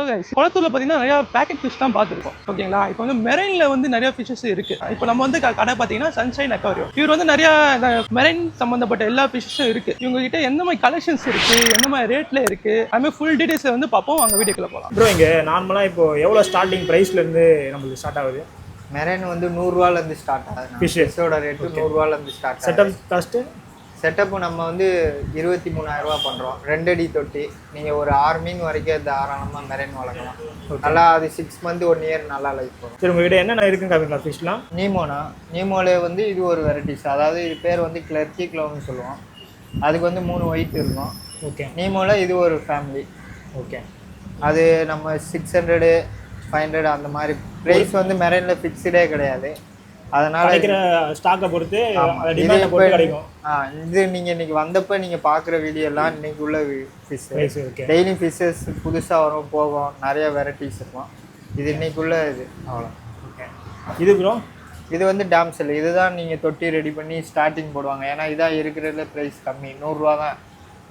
Hello guys, குளத்தூர்ல பார்த்தீங்கன்னா நிறைய packet fish தான் பார்த்துருக்கோம். ஓகேங்களா? இப்போ வந்து மெரைன்ல வந்து நிறைய ஃபிஷஸ் இருக்கு. இப்போ நம்ம வந்து கடை பார்த்தீங்கன்னா சன்ஷைன் அக்வாரியம். இவர் வந்து நிறைய மெரைன் சம்பந்தப்பட்ட எல்லா ஃபிஷஸும் இருக்கு. இவங்க கிட்ட எந்த மாதிரி கலெக்ஷன்ஸ் இருக்கு, எந்த மாதிரி ரேட்ல இருக்கு, அதுமாதிரி ஃபுல் டீடைல்ஸ் வந்து பார்ப்போம். அங்கே வீடியோக்குள்ள போகலாம். ப்ரோ, இங்கே நார்மலாக இப்போ எவ்வளோ ஸ்டார்டிங் ப்ரைஸ்ல இருந்து நம்மளுக்கு ஸ்டார்ட் ஆகுது? மெரைன் வந்து 100 ரூபாயிலேருந்து ஸ்டார்ட் ஆகுது. ஃபிஷ்ஷோட ரேட்டு 100 ரூபாயிலேருந்து ஸ்டார்ட் ஆகுது. செட்டப் காஸ்ட்டு செட்டப்பு நம்ம வந்து 23,000 ரூபா பண்ணுறோம். 2 அடி தொட்டி. நீங்கள் ஒரு 6 மீன் வரைக்கும் தாராளமாக மெரைன் வளர்க்கலாம். நல்லா அது 6 மந்த் 1 இயர் நல்லா லைஃப் வரும். சரி, உங்ககிட்ட என்னென்ன இருக்குன்னு காமிக்கலாம் ஃபிஷ்லாம்? நீமோலே வந்து இது ஒரு வெரைட்டிஸ். அதாவது இது பேர் வந்து கிளர்க்கி க்ளவுன்னு சொல்லுவோம். அதுக்கு வந்து 3 ஒயிட் இருக்கும். ஓகே. நீமோல இது ஒரு ஃபேமிலி. ஓகே. அது நம்ம 600 500 அந்த மாதிரி ப்ரைஸ் வந்து மெரைனில் ஃபிக்ஸ்டே கிடையாது. அதனால கிடைக்கிற ஸ்டாக்கை பொறுத்து டிமாண்டை பொறுத்து கிடைக்கும். இது நீங்கள் இன்னைக்கு வந்தப்போ நீங்கள் பார்க்குற வீடியோலாம் இன்னைக்கு உள்ள ஃபிஷ். டெய்லி ஃபிஷ்ஷஸ் புதுசாக வரும் போகும், நிறைய வெரைட்டிஸ் இருக்கும். இது இன்னைக்குள்ள இது அவ்வளோ. ஓகே. இது ப்ரோ, இது வந்து டேம்செல். இதுதான் நீங்கள் தொட்டி ரெடி பண்ணி ஸ்டார்டிங் போடுவாங்க. ஏன்னா இதான் இருக்கிறதுல ப்ரைஸ் கம்மி, 100 ரூபா தான்.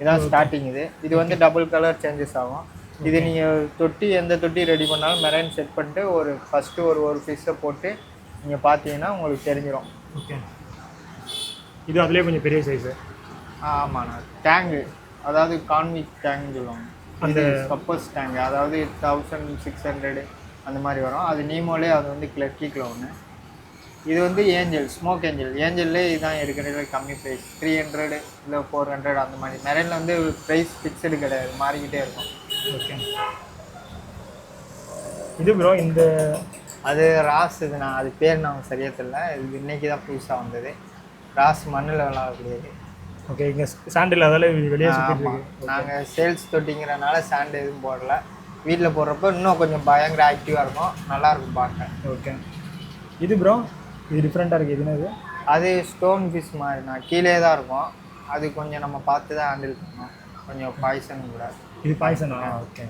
இதான் ஸ்டார்டிங். இது வந்து டபுள் கலர் சேஞ்சஸ் ஆகும். இது நீங்கள் தொட்டி எந்த தொட்டி ரெடி பண்ணாலும் மெரைன் செட் பண்ணிட்டு ஃபஸ்ட்டு ஒரு ஃபிஷ்ஷை போட்டு நீங்கள் பார்த்தீங்கன்னா உங்களுக்கு தெரிஞ்சிடும். ஓகே. இது அதுலேயே கொஞ்சம் பெரிய சைஸு. ஆமாண்ணா. டேங்கு, அதாவது கான்விக் டேங்க்னு சொல்லுவாங்க. அந்த கப்பர்ஸ் டேங்கு, அதாவது 1600 அந்த மாதிரி வரும். அது நீமோலே அது வந்து கிளர்க்கி க்ளவுன்னு. இது வந்து ஏஞ்சல், ஸ்மோக் ஏஞ்சல்லே இதுதான் இருக்கிறது கம்மி ப்ரைஸ். 300 இல்லை 400 அந்த மாதிரி. மெரைனில் வந்து ப்ரைஸ் ஃபிக்ஸடு கிடையாது, மாறிக்கிட்டே இருக்கும். ஓகே. இது ப்ரோ, இந்த அது ராஸ். இது அது பேர் நான் சரியாக தெரியல. இது இன்னைக்கு தான் புதுசாக வந்தது. ராஸ் மண்ணில் விளாடக்கூடியது. ஓகே. இங்கே சாண்டில் அதால் வெளியே சுற்றிட்டு நாங்கள் சேல்ஸ் தொட்டிங்கிறனால சாண்ட் எதுவும் போடல. வீட்டில் போடுறப்ப இன்னும் கொஞ்சம் பயங்கர ஆக்டிவாக இருக்கும், நல்லாயிருக்கும் பார்க்க. ஓகே. இது ப்ரோ, இது டிஃப்ரெண்ட்டாக இருக்குது. எதுனா இது? அது ஸ்டோன் ஃபிஷ் மாதிரி நான் கீழே தான் இருக்கும். அது கொஞ்சம் நம்ம பார்த்து தான் ஹேண்டில் பண்ணணும். கொஞ்சம் பாய்சன் கூட. இது பாய்சனா? ஓகே.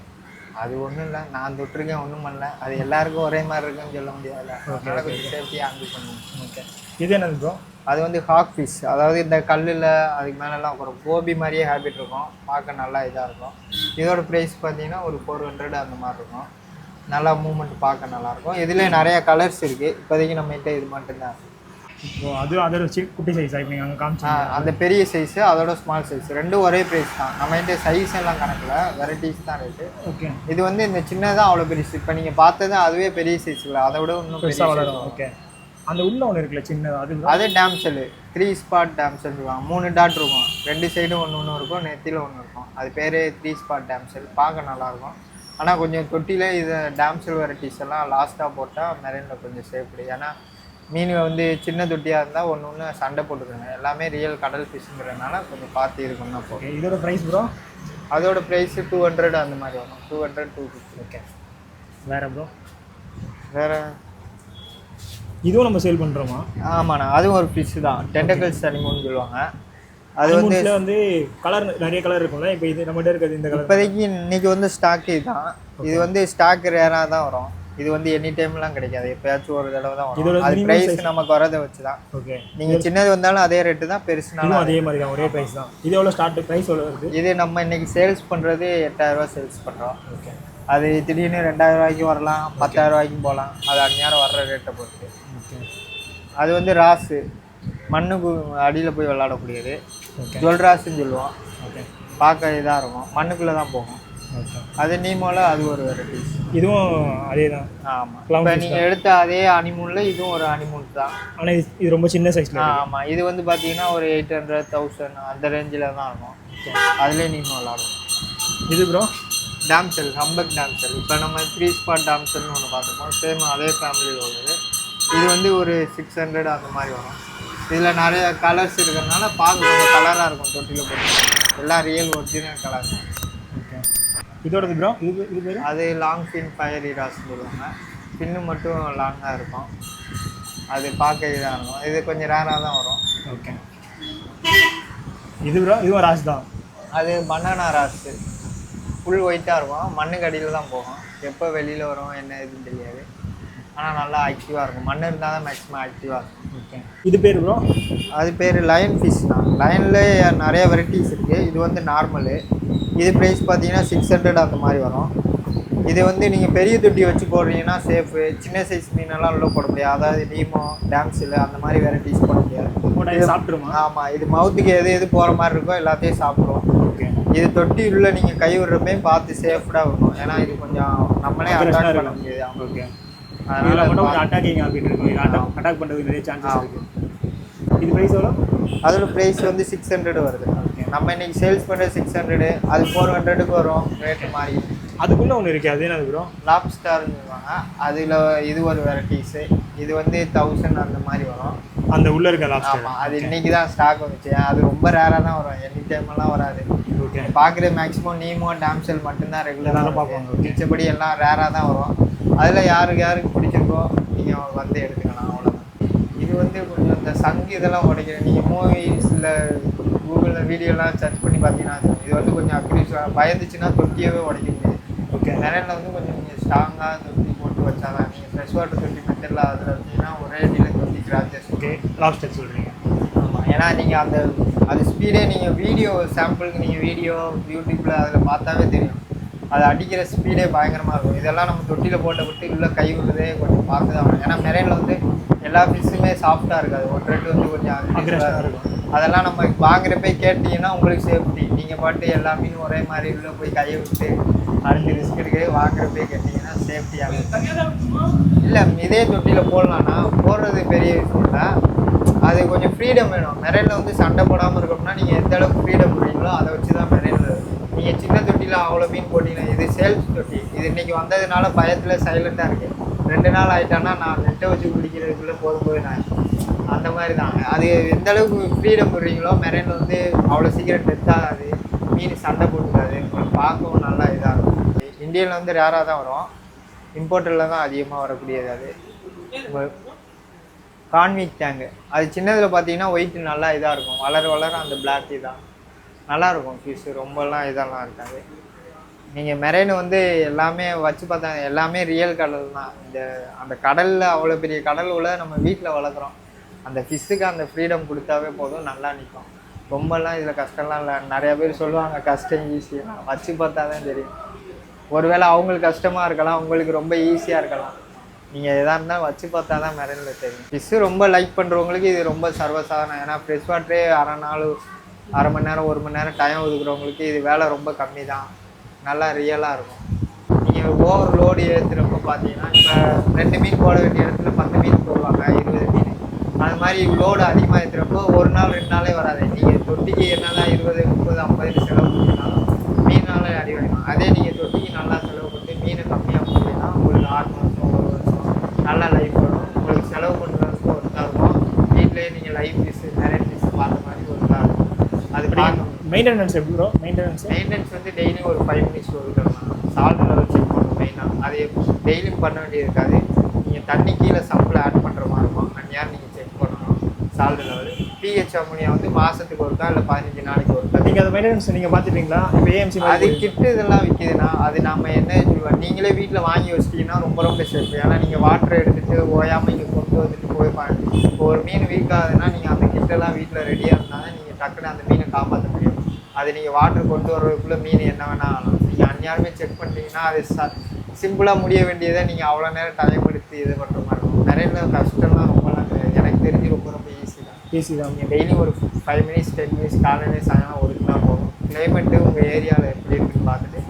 அது ஒன்றும் இல்லை, நான் தொட்டிருக்கேன், ஒன்றும் பண்ணல. அது எல்லாருக்கும் ஒரே மாதிரி இருக்குன்னு சொல்ல முடியாதுல்ல. அதனால் கொஞ்சம் சேஃப்டியாக ஹேண்டில் பண்ணுவோம். ஓகே. இது என்னது ப்ரோ? அது வந்து ஹாக் ஃபிஷ். அதாவது இந்த கல்லில் அதுக்கு மேலெலாம் ஒரு கோபி மாதிரியே ஹேபிட் இருக்கும், பார்க்க நல்லா இதாக இருக்கும். இதோட ப்ரைஸ் பார்த்தீங்கன்னா ஒரு 400 அந்த மாதிரி இருக்கும். நல்லா மூவ்மெண்ட் பார்க்க நல்லாயிருக்கும். இதில் நிறைய கலர்ஸ் இருக்குது. இப்போதைக்கு நம்மகிட்ட இது மட்டும்தான். அதோட குட்டி சைஸ் இப்போ அங்கே காமிச்சிங்க. அந்த பெரிய சைஸு அதோட ஸ்மால் சைஸ் ரெண்டும் ஒரே ப்ரைஸ் தான். நம்மகிட்ட சைஸ் எல்லாம் கணக்கில் வெரைட்டிஸ் தான் ரேட்டு. ஓகே. இது வந்து இந்த சின்னதான் அவ்வளோ பெருசு. இப்போ நீங்கள் பார்த்தது அதுவே பெரிய சைஸ் இல்லை, அதை விட இன்னும் பெருசாக வளரும். ஓகே. அந்த உள்ள ஒன்று இருக்குல்ல சின்னது, அது டேம்செல். 3 ஸ்பாட் டேம்செல் சொல்லுவாங்க. 3 டாட் இருக்கும், 2 சைடும் ஒன்று இருக்கும், நெத்தியில் ஒன்று இருக்கும். அது பேர் 3 ஸ்பாட் டேம்செல். பார்க்க நல்லாயிருக்கும். ஆனால் கொஞ்சம் தொட்டியில் இது டேம்செல் வெரைட்டிஸ் எல்லாம் லாஸ்ட்டாக போட்டால் மெரைனில் கொஞ்சம் சேஃப்டி. ஏன்னா மீன் வந்து சின்ன தொட்டியாக இருந்தால் ஒன்று சண்டை போட்டுருங்க. எல்லாமே ரியல் கடல் ஃபிஷ்ங்கிறதுனால கொஞ்சம் பார்த்து இருக்குன்னா போகும். இதோட ப்ரைஸ் ப்ரோ? அதோட ப்ரைஸ் 200 அந்த மாதிரி வரும். 200 250. ஓகே. வேறு ப்ரோ? வேறு இதுவும் நம்ம சேல் பண்ணுறோமா? ஆமாண்ணா, அதுவும் ஒரு ஃபிஷ் தான். டெண்டக்கல்ஸ் அனிமல்னு சொல்லுவாங்க. அது வந்து கலர் நிறைய கலர் இருக்கும்ல. இப்போ இது நம்மகிட்ட இருக்கிறது இந்த கலர். இப்போதைக்கு இன்னைக்கு வந்து ஸ்டாக்கு இதுதான். இது வந்து ஸ்டாக் ரேராக தான் வரும். இது வந்து எனி டைம்லாம் கிடைக்காது, எப்பயாச்சும் ஒரு தடவை தான் வரும். அது ப்ரைஸ் நமக்கு வரதை வச்சு தான். ஓகே. நீங்கள் சின்னது வந்தாலும் அதே ரேட்டு தான், பெருசுனாலும் அதே மாதிரி தான், ஒரே ப்ரைஸ் தான். இது எவ்வளோ ஸ்டார்ட் ப்ரைஸ் எவ்வளோ இருக்குது? இது நம்ம இன்னைக்கு சேல்ஸ் பண்ணுறது 8000 ரூபா சேல்ஸ் பண்ணுறோம். ஓகே. அது திடீர்னு 2000 ரூபாய்க்கும் வரலாம், 10,000 ரூபாய்க்கும் போகலாம். அது அந்நேரம் வர்ற ரேட்டை பொறுத்து. ஓகே. அது வந்து ராஸு, மண்ணுக்கு அடியில் போய் விளாடக்கூடியது. ஜுவல் ராஸுன்னு சொல்லுவோம். ஓகே. பார்க்க இதாக இருக்கும், மண்ணுக்குள்ளே தான் போகும். ஓகே. அது நீமோல அது ஒரு வெரைட்டிஸ். இதுவும் அதே தான். ஆமாம். இப்போ நீங்கள் எடுத்த அதே அனிமூனில் இதுவும் ஒரு அனிமூன் தான். ஆனால் இது ரொம்ப சின்ன சைஸில். ஆமாம். இது வந்து பார்த்தீங்கன்னா ஒரு 800 1000 அந்த ரேஞ்சில் தான் இருக்கும். அதுலேயே நீமோ விளாடும். இது ப்ரோ டேம்செல், ஹம்பக் டேம்செல். இப்போ நம்ம 3 ஸ்பாட் டேம்செல்னு ஒன்று பார்த்துப்போம். சேம் அதே ஃபேமிலியில் உள்ளது. இது வந்து ஒரு 600 அந்த மாதிரி வரும். இதில் நிறைய கலர்ஸ் இருக்கிறதுனால பார்க்க கொஞ்சம் கலராக இருக்கும். தொட்டியில் போட்டு எல்லாம் ரியல் ஒரிஜினல் கலர். ஓகே. இதோடது ப்ரோ? இது பேர்? அது லாங் ஃபின் ஃபயரி ராஸ்ன்னு சொல்லுவாங்க. பின்னு மட்டும் லாங்காக இருக்கும். அது பார்க்க இதாக இருக்கும். இது கொஞ்சம் ரேராக தான் வரும். ஓகே. இது ப்ரோ? இதுவும் ராஸ் தான். அது பனானா ராஸு. ஃபுல் ஒயிட்டாக இருக்கும், மண்ணுக்கு அடியில் தான் போகும். எப்போ வெளியில் வரும் என்ன எதுன்னு தெரியாது. ஆனால் நல்லா ஆக்டிவாக இருக்கும். மண் இருந்தால் தான் மேக்ஸிமம் ஆக்டிவாக இருக்கும். ஓகே. இது பேர் ப்ரோ? அது பேர் லயன் ஃபிஷ் தான். லயனில் நிறைய வெரைட்டிஸ் இருக்குது. இது வந்து நார்மலு. இது ப்ரைஸ் பார்த்தீங்கன்னா 600 அந்த மாதிரி வரும். இது வந்து நீங்கள் பெரிய தொட்டி வச்சு போடுறீங்கன்னா சேஃபு. சின்ன சைஸ் மீனெல்லாம் உள்ள போட முடியாது. அதாவது நீமோ டேம்ஸில் அந்த மாதிரி வெரைட்டிஸ் போட முடியாது. இது சாப்பிட்ருமா? ஆமாம், இது மவுத்துக்கு எது போகிற மாதிரி இருக்கோ எல்லாத்தையும் சாப்பிடுவோம். ஓகே. இது தொட்டி உள்ள நீங்கள் கை விடுறப்பே பார்த்து சேஃப்டாக வரணும். ஏன்னா இது கொஞ்சம் நம்மளே அட்டாக் பண்ண முடியாது. ஓகே. அதனால மட்டும் கொஞ்சம் அட்டாக்கிங் ஆகிட்டு இருக்கும். இது அட்டாக் பண்ணுறதுக்கு நிறைய சான்சஸ் இருக்குது. இது ப்ரைஸ் எவ்வளோ? அதோட ப்ரைஸ் வந்து 600 வருது. நம்ம இன்னைக்கு சேல்ஸ் பண்ணுறது 600, அது 400க்கு வரும் ரேட்டு மாதிரி. அதுக்குள்ளே ஒன்று இருக்குது, அது என்னது ப்ரோ? லாப்ஸ்டார்னு சொல்லுவாங்க. அதில் இது ஒரு வெரைட்டிஸு. இது வந்து 1000 அந்த மாதிரி வரும். அந்த உள்ளே இருக்க லாப்ஸ்டர். ஆமாம், அது இன்னைக்கு தான் ஸ்டாக் வந்துச்சு. அது ரொம்ப ரேராக தான் வரும், எனி டைமெல்லாம் வராது. ஓகே. பார்க்குற மேக்ஸிமம் நீமோ டேம்செல் மட்டும்தான் ரெகுலராக பார்ப்பாங்க. மிச்சபடி எல்லாம் ரேராக தான் வரும். அதில் யாருக்கு பிடிச்சிருக்கோ நீங்கள் வந்து எடுத்துக்கலாம், அவ்வளோதான். இது வந்து கொஞ்சம் இந்த சங்கு இதெல்லாம் உடைக்கிறேன். நீங்கள் மூவிஸில் கூகுளில் வீடியோலாம் சர்ச் பண்ணி பார்த்தீங்கன்னா இது வந்து கொஞ்சம் அக்யூரேட்டாக பயந்துச்சுன்னா தொட்டியவே உடைக்க முடியாது. ஓகே. நிறையில் வந்து கொஞ்சம் நீங்கள் ஸ்ட்ராங்காக தொட்டி போட்டு வச்சாதான். நீங்கள் ஃப்ரெஷ் வாட்டர் தொட்டி மெத்தடில் அதில் வச்சிங்கன்னா ஒரே அடியில் தொட்டி கிராச்சஸ். ஓகே. லாப்ஸ்டர் சொல்கிறீங்க? ஆமாம், ஏன்னா நீங்கள் அது ஸ்பீடே நீங்கள் வீடியோ சாம்பிளுக்கு நீங்கள் வீடியோ யூடியூப்பில் அதில் பார்த்தாவே தெரியும். அது அடிக்கிற ஸ்பீடே பயங்கரமாக இருக்கும். இதெல்லாம் நம்ம தொட்டியில் போட்டு உள்ள கை விடுறதே கொஞ்சம் பார்த்து தான் வரும். ஏன்னா மெரைனில் வந்து எல்லா ஃபிஷ்ஷுமே சாஃப்டாக இருக்காது. ஒரு ரெண்டு வந்து கொஞ்சம் அக்ரெசிவாக இருக்கும். அதெல்லாம் நம்ம வாங்குறப்ப கேட்டிங்கன்னா உங்களுக்கு சேஃப்டி. நீங்கள் பாட்டு எல்லா மீனும் ஒரே மாதிரி உள்ளே போய் கையை விட்டு அடுத்து ரிஸ்க் எடுக்க வாங்குறப்பே கேட்டிங்கன்னா சேஃப்டியாக இல்லை. இதே தொட்டியில் போடலான்னா போடுறது பெரிய விஷயம் இல்லை. அது கொஞ்சம் ஃப்ரீடம் வேணும். மெரைனில் வந்து சண்டை போடாமல் இருக்கணும்னா நீங்கள் எந்த அளவுக்கு ஃப்ரீடம் பண்ணுறீங்களோ அதை வச்சு தான் மெரைனில். நீங்கள் சின்ன தொட்டியில் அவ்வளோ மீன் போட்டிங்கன்னா, இது சேல்ஸ் தொட்டி. இது இன்றைக்கி வந்ததுனால பயத்தில் சைலண்ட்டாக இருக்குது. 2 நாள் ஆகிட்டான்னா நான் நெட்டை வச்சு பிடிக்கிறதுக்குள்ளே போகும்போது நான் அந்த மாதிரி தான். அது எந்த அளவுக்கு ஃப்ரீடம் விடுறீங்களோ மெரைனில் வந்து அவ்வளோ சீக்கிரம் டெத் ஆகாது, மீன் சண்டை போட்டுக்காது, உங்களுக்கு பார்க்கவும் நல்லா இதாக இருக்கும். இந்தியாவில் வந்து ரேராக தான் வரும், இம்போர்ட்டில் தான் அதிகமாக வரக்கூடியது. அது கான்விக் டேங்கு. அது சின்னதில் பார்த்தீங்கன்னா ஒயிட் நல்லா இதாக இருக்கும். வளர அந்த பிளாக் இதான் நல்லாயிருக்கும். ஃபிஷ்ஷு ரொம்பலாம் இதெல்லாம் இருக்காது. நீங்கள் மெரைன் வந்து எல்லாமே வச்சு பார்த்தா எல்லாமே ரியல் கடல் தான். அந்த கடலில் அவ்வளோ பெரிய கடல் உள்ள நம்ம வீட்டில் வளர்க்குறோம். அந்த ஃபிஷ்ஷுக்கு அந்த ஃப்ரீடம் கொடுத்தாவே போதும், நல்லா நிற்கும். ரொம்பலாம் இதில் கஷ்டம்லாம் இல்லை. நிறையா பேர் சொல்லுவாங்க கஷ்டம் ஈஸியாக, வச்சு பார்த்தா தான் தெரியும். ஒருவேளை அவங்களுக்கு கஷ்டமாக இருக்கலாம், உங்களுக்கு ரொம்ப ஈஸியாக இருக்கலாம். நீங்கள் எதாக இருந்தாலும் வச்சு பார்த்தா தான் மெரைனில் தெரியும். ஃபிஷ்ஷு ரொம்ப லைக் பண்ணுறவங்களுக்கு இது ரொம்ப சர்வசாதாரணம். ஏன்னா ஃப்ரெஷ் வாட்டரே அரை மணி நேரம் 1 மணி நேரம் டைம் ஒதுக்குறவங்களுக்கு இது வேலை ரொம்ப கம்மி தான். நல்லா ரியலாக இருக்கும். நீங்கள் ஓவர் லோடு ஏற்றுறப்போ பார்த்தீங்கன்னா இப்போ 2 மீன் போட வேண்டிய இடத்துல 10 மீன் போடுவாங்க, 20 மீன். அது மாதிரி லோடு அதிகமாக ஏற்றுறப்போ 1 நாள் 2 நாளே வராது. நீங்கள் தொட்டிக்கு என்னதான் 20, 30, 50 செலவு பண்ணினாலும் மீனாலே அடி வாங்கணும். அதே நீங்கள் தொட்டிக்கு நல்லா செலவு பண்ணி மீனை கம்மியாக போட்டீங்கன்னா உங்களுக்கு 6 மாதம் 1 வருஷம் நல்லா லைஃப் வரும். உங்களுக்கு செலவு பண்ணுறதுக்கு ஒருத்தா இருக்கும். வீட்டிலேயே நீங்கள் லைஃப் ஃபிஷ் நிறைய ஃபிஷ் பார்த்த மாதிரி ஒருத்தா இருக்கும். அது மெயின்டெனன்ஸ் எப்படி ப்ரோ? மெயின்டெனன்ஸ் வந்து டெய்லி ஒரு 5 மினிட்ஸ் ஒதுக்கலாம். சால்ட் லெவல் செக் பண்ணணும் மெயினாக. அது டெய்லியும் பண்ண வேண்டியது இருக்காது. நீங்கள் தண்ணி கீழே சம்பில் ஆட் பண்ணுற மாதிரி இருக்கும். அந்நேரம் நீங்கள் செக் பண்ணணும் சால்ட் லெவல். பிஹெச் அமோனியா வந்து மாதத்துக்கு ஒருக்கா இல்லை 15 நாளைக்கு ஒருக்கா. நீங்கள் அந்த மெயின்டெனன்ஸ் நீங்கள் பார்த்துட்டீங்களா? இப்போ ஏஎம்சி அது கிட்டு இதெல்லாம் விற்கிதுன்னா அது நம்ம என்ன சொல்லுவோம், நீங்களே வீட்டில் வாங்கி வச்சிட்டிங்கன்னா ரொம்ப சேஃப். ஏன்னா நீங்கள் வாட்டர் எடுத்துகிட்டு ஓயாமல் இங்கே கொண்டு வந்துட்டு போய்ப்பாங்க. இப்போ ஒரு மீன் வீக் ஆகுதுன்னா நீங்கள் அந்த கிட்டெல்லாம் வீட்டில் ரெடியாக இருந்தாலும் நீங்கள் டக்குன்னு அந்த மீனை காப்பாற்ற முடியும். அது நீங்கள் வாட்டர் கொண்டு வர்றதுக்குள்ளே மீன் என்ன வேணால் ஆகலாம். நீங்கள் அந்நியாரமே செக் பண்ணிட்டீங்கன்னா அது சிம்பிளாக முடிய வேண்டியதை நீங்கள் அவ்வளோ நேரம் டைம் எடுத்து இது பண்ணுற மாதிரி இருக்கும். நிறைய கஷ்டம்லாம் ரொம்பலாம் கிடையாது. எனக்கு தெரிஞ்சு ரொம்ப ஈஸி தான். நீங்கள் டெய்லி ஒரு 5 மினிட்ஸ் 10 மினிட்ஸ் காலையிலே சாயங்காலம் ஒதுக்குனா போகும். கிளைமேட்டு உங்கள் ஏரியாவில் எப்படி இருக்குன்னு பார்த்துட்டு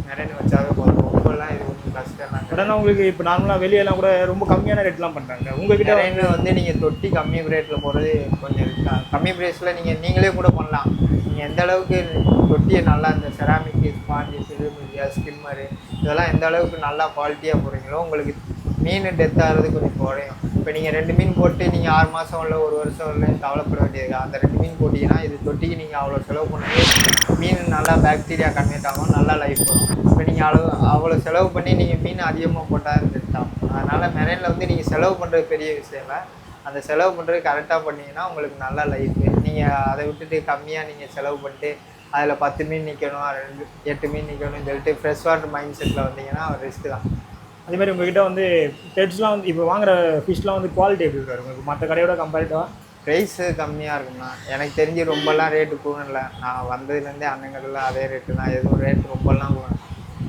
நிறைய வச்சாவே போதும். ரொம்பலாம் இது கொஞ்சம் கஷ்டம் தான். உடனே உங்களுக்கு இப்போ நார்மலாக வெளியெல்லாம் கூட ரொம்ப கம்மியான ரேட்லாம் பண்ணுறாங்க. உங்கள்கிட்ட வந்து நீங்கள் தொட்டி கம்மி ரேட்டில் போகிறது கொஞ்சம் இருக்கா. கம்மி ப்ரைஸில் நீங்களே கூட பண்ணலாம். நீங்கள் எந்த அளவுக்கு தொட்டியை நல்லா இந்த செராமிக் ஸ்பாஞ்சு சிறுமியா ஸ்கிம்மரு இதெல்லாம் எந்த அளவுக்கு நல்லா குவாலிட்டியாக போடுறீங்களோ உங்களுக்கு மீன் டெத் ஆகிறது கொஞ்சம் குறையும். இப்போ நீங்கள் 2 மீன் போட்டு நீங்கள் 6 மாதம் இல்லை 1 வருஷம் இல்லை கவலைப்பட வேண்டியது. அந்த 2 மீன் போட்டிங்கன்னா இது தொட்டிக்கு நீங்கள் அவ்வளோ செலவு பண்ணி மீன் நல்லா பாக்டீரியா கன்வெர்ட் ஆகும், நல்லா லைஃப் வரும். இப்போ நீங்கள் அவ்வளோ செலவு பண்ணி நீங்கள் மீன் அதிகமாக போட்டால் டெத் ஆகும். அதனால் மெரைனில் வந்து நீங்கள் செலவு பண்ணுறது பெரிய விஷயம் இல்லை. அந்த செலவு பண்ணுறது கரெக்டாக பண்ணிங்கன்னா உங்களுக்கு நல்லா லைஃபு. நீங்கள் அதை விட்டுட்டு கம்மியாக நீங்கள் செலவு பண்ணிட்டு அதில் 10 மீன் நிற்கணும் 8 மீன் நிற்கணும்னு சொல்லிட்டு ஃப்ரெஷ் வாட்டர் மைண்ட் செட்டில் வந்தீங்கன்னா ரிஸ்க்கு தான். அதேமாதிரி உங்கள்கிட்ட வந்து பெட்ஸ்லாம் வந்து இப்போ வாங்குற ஃபிஷ்லாம் வந்து குவாலிட்டி எப்படி இருக்காரு உங்களுக்கு மற்ற கடையோட கம்பேரிட்டிவாக? ப்ரைஸு கம்மியாக இருக்கும்ண்ணா. எனக்கு தெரிஞ்சு ரொம்பலாம் ரேட்டு கூடல. நான் வந்ததுலேருந்தே அண்ணங்கள்லாம் அதே ரேட்டு தான். எதுவும் ரேட்டு ரொம்பலாம்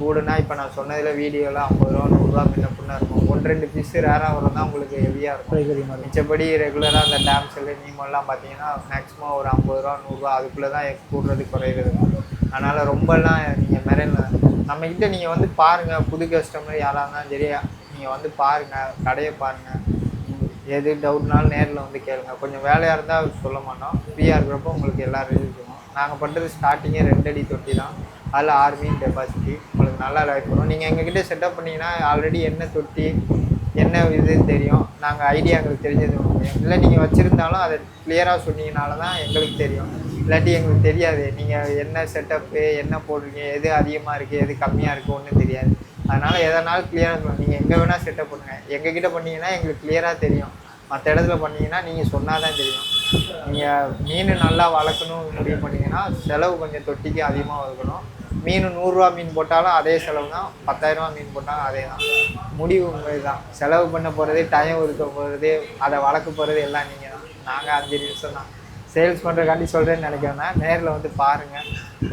கூடுனா இப்போ நான் சொன்னதில் வீடியோவில் 50 ரூபா 100 ரூபா முன்ன பின்ன இருக்கும். 1-2 ஃபிஷ் ரேராக வரும் தான் உங்களுக்கு ஹெவியாக இருக்கும். மிச்சப்படி ரெகுலராக அந்த டேம்ஸில் நீமெல்லாம் பார்த்தீங்கன்னா மேக்ஸிமம் ஒரு 50 ரூபா 100 ரூபா அதுக்குள்ளே தான் கூடுறது குறையிறது. அதனால் ரொம்பலாம் நீங்கள் மெரைனில் நம்மக்கிட்ட நீங்கள் வந்து பாருங்கள். புது கஸ்டமர் யாராக இருந்தாலும் சரியா நீங்கள் வந்து பாருங்கள், கடையை பாருங்கள். எது டவுட்னாலும் நேரில் வந்து கேளுங்க. கொஞ்சம் வேலையாக இருந்தால் சொல்ல மாட்டோம். ஃப்ரீயாக இருக்கிறப்போ உங்களுக்கு எல்லா ரிவ்யூ பண்ணுவோம். நாங்கள் பண்ணுறது ஸ்டார்டிங்கே 2 அடி தொட்டி தான். அதில் 6 மீன் டெபாசிட்டி உங்களுக்கு நல்லா லைஃப் வரும். நீங்கள் எங்ககிட்ட செட்டப் பண்ணிங்கன்னா ஆல்ரெடி என்ன தொட்டி என்ன இதுன்னு தெரியும். நாங்கள் ஐடியா எங்களுக்கு தெரிஞ்சது முடியும். இல்லை நீங்கள் வச்சுருந்தாலும் அதை கிளியராக சொன்னீங்கனால தான் எங்களுக்கு தெரியும். இல்லாட்டி எங்களுக்கு தெரியாது. நீங்கள் என்ன செட்டப்பு என்ன போடுறீங்க, எது அதிகமாக இருக்குது எது கம்மியாக இருக்குது ஒன்றும் தெரியாது. அதனால் எதனாலும் கிளியராக சொல்லணும். நீங்கள் எங்கே வேணால் செட்டப் பண்ணுங்கள். எங்ககிட்ட பண்ணிங்கன்னா எங்களுக்கு கிளியராக தெரியும். மற்ற இடத்துல பண்ணிங்கன்னா நீங்கள் சொன்னால் தான் தெரியும். நீங்கள் மீன் நல்லா வளர்க்கணும் முடிவு பண்ணிங்கன்னா செலவு கொஞ்சம் தொட்டிக்கு அதிகமாக ஒதுக்கணும். மீன் 100 ரூபா மீன் போட்டாலும் அதே செலவு தான், 10,000 ரூபா மீன் போட்டாலும் அதே தான். முடிவு உங்களுக்கு தான். செலவு பண்ண போகிறது, டைம் ஒதுக்க போகிறது, அதை வளர்க்க போகிறது எல்லாம் நீங்கள் தான். நாங்கள் 5 நிமிஷம் தான் சேல்ஸ் பண்ணுறக்காண்டி சொல்கிறேன்னு நினைக்கிறேன்னா நேரில் வந்து பாருங்கள்.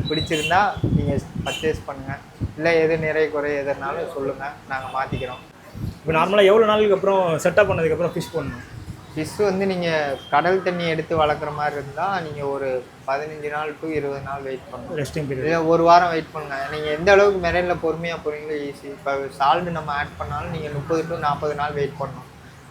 பிடிச்சிருந்தா நீங்கள் பர்ச்சேஸ் பண்ணுங்கள். இல்லை எது நிறைய குறை எதுனாலும் சொல்லுங்கள், நாங்கள் மாற்றிக்கிறோம். இப்போ நார்மலாக எவ்வளோ நாளுக்கு அப்புறம் செட்டப் பண்ணதுக்கப்புறம் ஃபிஷ் பண்ணணும்? ஃபிஷ் வந்து நீங்கள் கடல் தண்ணி எடுத்து வளர்க்குற மாதிரி இருந்தால் நீங்கள் ஒரு 15 நாள் to 20 நாள் வெயிட் பண்ணணும். Resting period. இல்லை 1 வாரம் வெயிட் பண்ணுங்கள். நீங்கள் எந்த அளவுக்கு மெரைனில் பொறுமையாக போகிறீங்களோ ஈஸி. இப்போ சால்ட் நம்ம ஆட் பண்ணாலும் நீங்கள் 30 to 40 நாள் வெயிட் பண்ணணும்.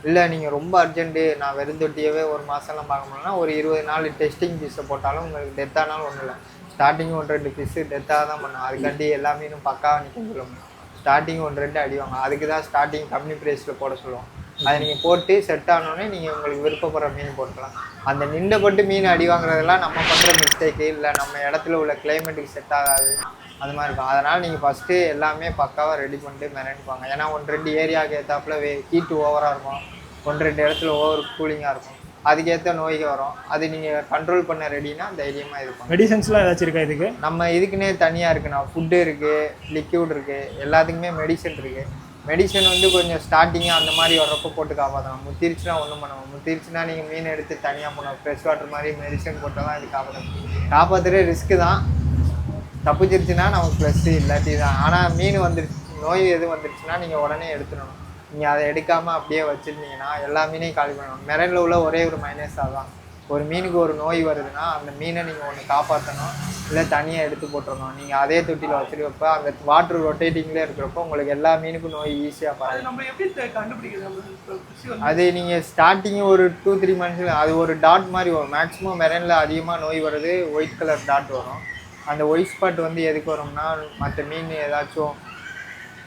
இல்லை நீங்கள் ரொம்ப அர்ஜென்ட்டு நான் வெறும் தொட்டியவே 1 மாதம்லாம் பார்க்க முடியலன்னா ஒரு 20 நாள் டெஸ்டிங் ஃபிஷ்ஷை போட்டாலும் உங்களுக்கு டெத்தானாலும் ஒன்றும் இல்லை. ஸ்டார்டிங் 1-2 ஃபிஷ்ஷு டெத்தாக தான் பண்ணும். அதுக்காண்டி எல்லா மீனும் பக்காவாக நிற்க சொல்லுவோம். ஸ்டார்டிங் 1-2 அடிவாங்க. அதுக்கு தான் ஸ்டார்டிங் கம்மி ப்ரைஸில் போட சொல்லுவோம். அதை நீங்கள் போட்டு செட் ஆனோடனே நீங்கள் உங்களுக்கு விருப்பப்படுற மீன் போட்டுக்கலாம். அந்த நின்றப்பட்டு மீன் அடி வாங்குறதெல்லாம் நம்ம பண்ணுற மிஸ்டேக்கு, இல்லை நம்ம இடத்துல உள்ள கிளைமேட்டுக்கு செட் ஆகாது, அது மாதிரி இருக்கும். அதனால் நீங்கள் ஃபஸ்ட்டு எல்லாமே பக்காவாக ரெடி பண்ணிட்டு மெரைன்பாங்க. ஏன்னா 1-2 ஏரியாவுக்கு ஏற்றாப்புல ஹீட்டு ஓவராக இருக்கும், 1-2 இடத்துல ஓவர் கூலிங்காக இருக்கும். அதுக்கேற்ற நோய்க்கு வரும். அது நீங்கள் கண்ட்ரோல் பண்ண ரெடினா தைரியமாக இருக்கும். மெடிசன்ஸ்லாம் ஏதாச்சும் இருக்கா இதுக்கு? நம்ம இதுக்குன்னே தனியாக இருக்குண்ணா. ஃபுட்டு இருக்குது, லிக்யூட் இருக்குது, எல்லாத்துக்குமே மெடிசன் இருக்குது. மெடிசன் வந்து கொஞ்சம் ஸ்டார்டிங்காக அந்த மாதிரி வர்றப்போ போட்டு காப்பாற்றணும். முத்திருச்சுன்னா ஒன்றும் பண்ணுவோம். முத்திருச்சுன்னா நீங்கள் மீன் எடுத்து தனியாக பண்ணுவோம். ஃப்ரெஷ் வாட்டர் மாதிரி மெடிசன் போட்டால் தான் இது காப்பாற்றுறது ரிஸ்க்கு தான். தப்பிச்சிருச்சுன்னா நமக்கு ப்ளஸ்ஸு இல்லாட்டி தான். ஆனால் மீன் வந்துருச்சு, நோய் எதுவும் வந்துருச்சுன்னா நீங்கள் உடனே எடுத்துடணும். நீங்கள் அதை எடுக்காமல் அப்படியே வச்சுருந்தீங்கன்னா எல்லா மீனையும் காலி பண்ணணும். மெரைனில் உள்ள ஒரே ஒரு மைனஸ் அதுதான். ஒரு மீனுக்கு ஒரு நோய் வருதுன்னா அந்த மீனை நீங்கள் ஒன்று காப்பாற்றணும், இல்லை தனியாக எடுத்து போட்டுடணும். நீங்கள் அதே தொட்டியில் வச்சுருக்கப்ப அந்த வாட்டர் ரொட்டேட்டிங்லேயே இருக்கிறப்போ உங்களுக்கு எல்லா மீனுக்கும் நோய் ஈஸியாக பரவும். அது நீங்கள் ஸ்டார்டிங் ஒரு 2-3 மந்த்ஸில் அது ஒரு டாட் மாதிரி வரும். மேக்ஸிமம் மெரைனில் அதிகமாக நோய் வருது ஒயிட் கலர் டாட் வரும். அந்த ஒயிட் ஸ்பாட் வந்து எதுக்கு வரும்னா மற்ற மீன் ஏதாச்சும்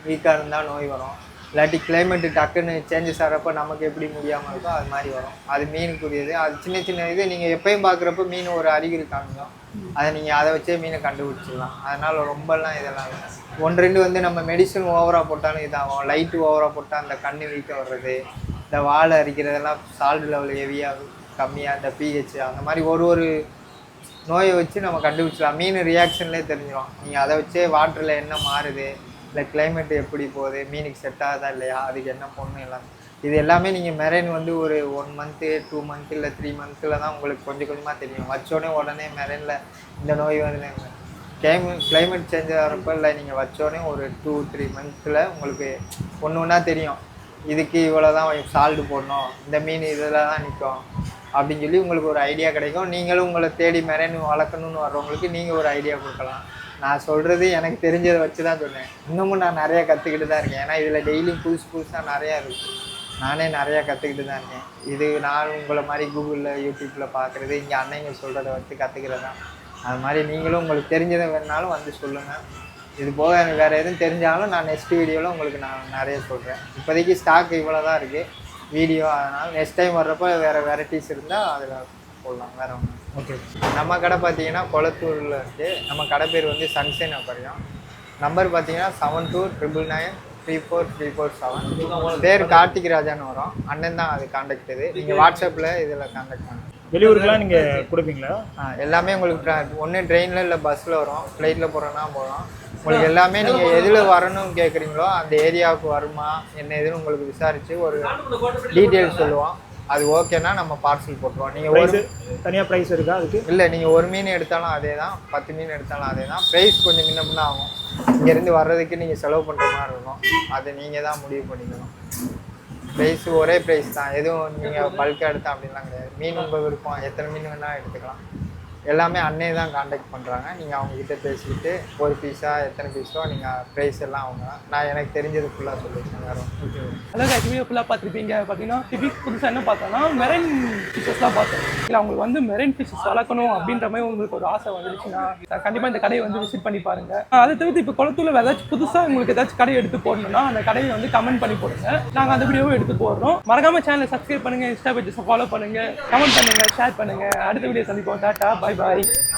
வீக்காக இருந்தால் நோய் வரும். இல்லாட்டி கிளைமேட்டு டக்குன்னு சேஞ்சஸ் ஆகிறப்போ நமக்கு எப்படி முடியாமல் இருக்கோ அது மாதிரி வரும். அது மீனுக்குரியது. அது சின்ன சின்ன இது நீங்கள் எப்பயும் பார்க்குறப்ப மீன் ஒரு அறிகுறி காமிக்கும். அதை நீங்கள் அதை வச்சே மீனை கண்டுபிடிச்சிடலாம். அதனால் ரொம்பலாம் இதெல்லாம் 1-2 வந்து நம்ம மெடிசன் ஓவராக போட்டாலும் இதாகும். லைட்டு ஓவராக போட்டால் அந்த கண்ணு வீக்க வர்றது, இந்த வாழை அரிக்கிறதெல்லாம் சால்ட் லெவல் ஹெவியாக கம்மியாக, இந்த பிஹெச் அந்த மாதிரி ஒரு நோயை வச்சு நம்ம கண்டுபிடிச்சலாம். மீன் ரியாக்ஷன்லேயே தெரிஞ்சிடும். நீங்கள் அதை வச்சே வாட்டரில் என்ன மாறுது, இல்லை கிளைமேட்டு எப்படி போகுது, மீனுக்கு செட் ஆகுதா இல்லையா, அதுக்கு என்ன பொண்ணு எல்லாமே. இது எல்லாமே நீங்கள் மெரைன் வந்து ஒரு 1 மந்த்து 2 மந்த்து இல்லை 3 மந்த்தில் தான் உங்களுக்கு கொஞ்சம் கொஞ்சமாக தெரியும். வச்சோடனே உடனே மெரைனில் இந்த நோய் வந்து கிளைமேட் சேஞ்ச் ஆகிறப்ப இல்லை நீங்கள் வச்சோடனே ஒரு 2-3 மந்த்தில் உங்களுக்கு ஒன்றா தெரியும். இதுக்கு இவ்வளோ தான் சால்ட்டு போடணும், இந்த மீன் இதில் தான் நிற்கும் அப்படின்னு சொல்லி உங்களுக்கு ஒரு ஐடியா கிடைக்கும். நீங்களும் உங்களை தேடி மெரைன் வளர்க்கணுன்னு வர்றவங்களுக்கு நீங்கள் ஒரு ஐடியா கொடுக்கலாம். நான் சொல்கிறது எனக்கு தெரிஞ்சதை வச்சு தான் சொன்னேன். இன்னமும் நான் நிறையா கற்றுக்கிட்டு தான் இருக்கேன். ஏன்னா இதில் டெய்லியும் புதுசாக நிறையா இருக்குது. நானே நிறையா கற்றுக்கிட்டு தான் இருக்கேன். இது நான் உங்களை மாதிரி கூகுளில் யூடியூப்பில் பார்க்குறது, இங்கே அன்னைங்க சொல்கிறத வச்சு கற்றுக்கிறது தான். அது மாதிரி நீங்களும் உங்களுக்கு தெரிஞ்சதை வேணுனாலும் வந்து சொல்லுங்கள். இது போக எனக்கு வேறு எதுவும் தெரிஞ்சாலும் நான் நெக்ஸ்ட் வீடியோவில் உங்களுக்கு நான் நிறைய சொல்கிறேன். இப்போதைக்கு ஸ்டாக் இவ்வளோ தான் இருக்குது வீடியோ. அதனால் நெக்ஸ்ட் டைம் வர்றப்போ வேறு வெரைட்டிஸ் இருந்தால் அதில் போடலாம். வேறு ஒன்று. ஓகே. நம்ம கடை பார்த்தீங்கன்னா கொளத்தூரில் இருக்குது. நம்ம கடை பேர் வந்து சன்ஷைன் அக்வாரியம். நம்பர் பார்த்தீங்கன்னா 7299934347. பேர் கார்த்திக் ராஜான்னு வரும். அண்ணன் தான் அது கான்டாக்ட். இது நீங்கள் வாட்ஸ்அப்பில் இதில் கான்டாக்ட் பண்ணுங்கள். வெளியூருக்குலாம் நீங்கள் கொடுப்பீங்களா? எல்லாமே உங்களுக்கு ஒன்று ட்ரெயினில் இல்லை பஸ்ஸில் வரும், ஃப்ளைட்டில் போகிறோன்னா போகிறோம். உங்களுக்கு எல்லாமே நீங்கள் எதில் வரணும்னு கேட்குறீங்களோ அந்த ஏரியாவுக்கு வருமா என்ன எதுன்னு உங்களுக்கு விசாரித்து ஒரு டீட்டெயில்ஸ் சொல்லுவோம். அது ஓகேனா நம்ம பார்சல் போட்டுருவோம். நீங்கள் ப்ரைஸ் தனியாக ப்ரைஸ் இருக்கா அதுக்கு? இல்லை, நீங்கள் ஒரு மீன் எடுத்தாலும் அதே தான், 10 மீன் எடுத்தாலும் அதே தான். ப்ரைஸ் கொஞ்சம் முன்ன பின்ன ஆகும். இங்கேருந்து வர்றதுக்கு நீங்கள் செலவு பண்ணுற மாதிரி இருக்கும். அதை நீங்கள் தான் முடிவு பண்ணிக்கணும். ப்ரைஸ் ஒரே ப்ரைஸ் தான், எதுவும் நீங்கள் பல்காக எடுத்தா அப்படின்லாம் கிடையாது. மீன் உங்கள் விருப்பம், எத்தனை மீன் வேணால் எடுத்துக்கலாம். எல்லாமே அன்னையே தான் காண்டாக்ட் பண்ணுறாங்க. நீங்கள் அவங்கக்கிட்ட பேசிக்கிட்டு ஒரு பீஸா எத்தனை பீஸோ நீங்கள் ப்ரைஸ் எல்லாம் அவங்க தான். நான் எனக்கு தெரிஞ்சது ஃபுல்லாக சொல்லியிருக்கேன். வேறு அழகாக வீடியோ ஃபுல்லாக பார்த்துருப்பீங்க. பார்த்தீங்கன்னா டிபிக் புதுசாக என்ன பார்த்தோன்னா மெரைன் ஃபிஷஸ்லாம் பார்த்தோம். இல்லை உங்களுக்கு வந்து மெரைன் ஃபிஷஸ் வளர்க்கணும் அப்படின்ற மாதிரி உங்களுக்கு ஒரு ஆசை வந்துருச்சுன்னா கண்டிப்பாக இந்த கடையை வந்து விசிட் பண்ணி பாருங்கள். அதை தவிர்த்து இப்போ குளத்தூரில் ஏதாச்சும் புதுசாக உங்களுக்கு ஏதாச்சும் கடை எடுத்து போடணும்னா அந்த கடையை வந்து கமெண்ட் பண்ணி போடுங்க. நாங்கள் அந்த வீடியோவை எடுத்து போடுறோம். மறக்காம சேனலை சப்ஸ்கிரைப் பண்ணுங்கள், இன்ஸ்டா பேஜஸை ஃபாலோ பண்ணுங்கள், கமெண்ட் பண்ணுங்கள், ஷேர் பண்ணுங்கள். அடுத்த வீடியோ சந்திப்போம். Tata, bye bye.